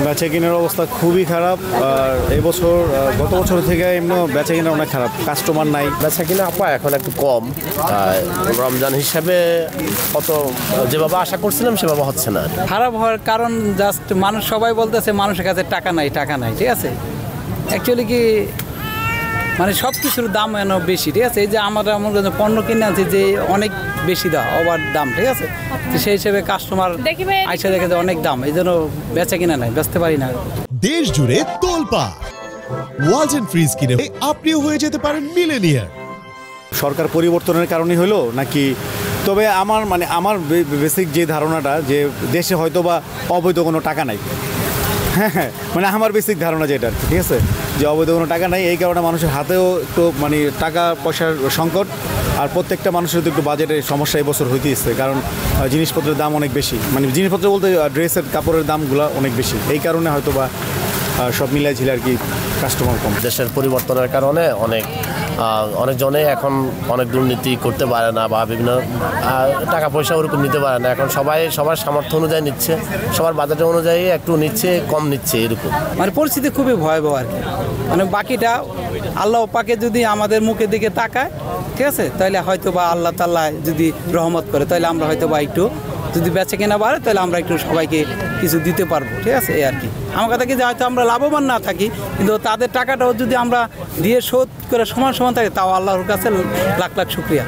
বেচা কেনার অবস্থা খুবই খারাপ। আর এবছর গত বছর থেকে এমনি বেচা কেনা অনেক খারাপ, কাস্টমার নাই। বেচা কিনা এখন একটু কম, রমজান হিসাবে কত যেভাবে আশা করছিলাম সেভাবে হচ্ছে না। খারাপ হওয়ার কারণ জাস্ট মানুষ সবাই বলতেছে মানুষের কাছে টাকা নাই, ঠিক আছে। অ্যাকচুয়ালি কি মানে সব কিছুর দাম এন বেশি, ঠিক আছে। এই যে আমরা পণ্য কিনে আনছি যে অনেক বেশি দাম, ওভার দাম, ঠিক আছে। তো সেই হিসেবে কাস্টমার আইসা দেখে যে অনেক দাম, এই জন্য বেচা কিনা নাই, বেচতে পারি না। দেশ জুড়ে তোলপাড়, ওয়ালটন ফ্রিজ কিনে আপনিও হয়ে যেতে পারেন মিলেনিয়ার। সরকার পরিবর্তনের কারণে হলো নাকি, তবে আমার বেসিক যে ধারণাটা যে দেশে হয়তো বা অবৈধ কোনো টাকা নাই। হ্যাঁ, মানে আমার বেসিক ধারণা যেটা, ঠিক আছে, যে অবৈধ কোনো টাকা নাই, এই কারণে মানুষের হাতেও একটু টাকা পয়সার সংকট। আর প্রত্যেকটা মানুষের তো একটু বাজেটের সমস্যা এবছর হইতেছে, কারণ জিনিসপত্রের দাম অনেক বেশি, জিনিসপত্র বলতে ড্রেসের কাপড়ের দামগুলো অনেক বেশি। এই কারণে হয়তো বা সব মিলাই ছিল আর কি, কাস্টমার কম। দেশের পরিবর্তনের কারণে অনেকজনে এখন অনেক দুর্নীতি করতে পারে না, বা বিভিন্ন টাকা পয়সা ওরকম নিতে পারে না। এখন সবার সামর্থ্য অনুযায়ী নিচ্ছে, সবার বাজেট অনুযায়ী একটু নিচ্ছে, কম নিচ্ছে, এরকম পরিস্থিতি খুবই ভয়াবহ আর কি। বাকিটা আল্লাহ পাকে যদি আমাদের মুখের দিকে তাকায়, ঠিক আছে, তাহলে হয়তো বা আল্লাহ তাআলা যদি রহমত করে, তাহলে আমরা হয়তো বা একটু যদি বেচে কেনা বাড়ে, তাহলে আমরা একটু সবাইকে কিছু দিতে পারবো, ঠিক আছে, এই আর কি। আমার কথা কি যে হয়তো আমরা লাভবান না থাকি, কিন্তু তাদের টাকাটাও যদি আমরা দিয়ে শোধ করে সমান থাকে, তাও আল্লাহর কাছে লাখ লাখ শুকরিয়া।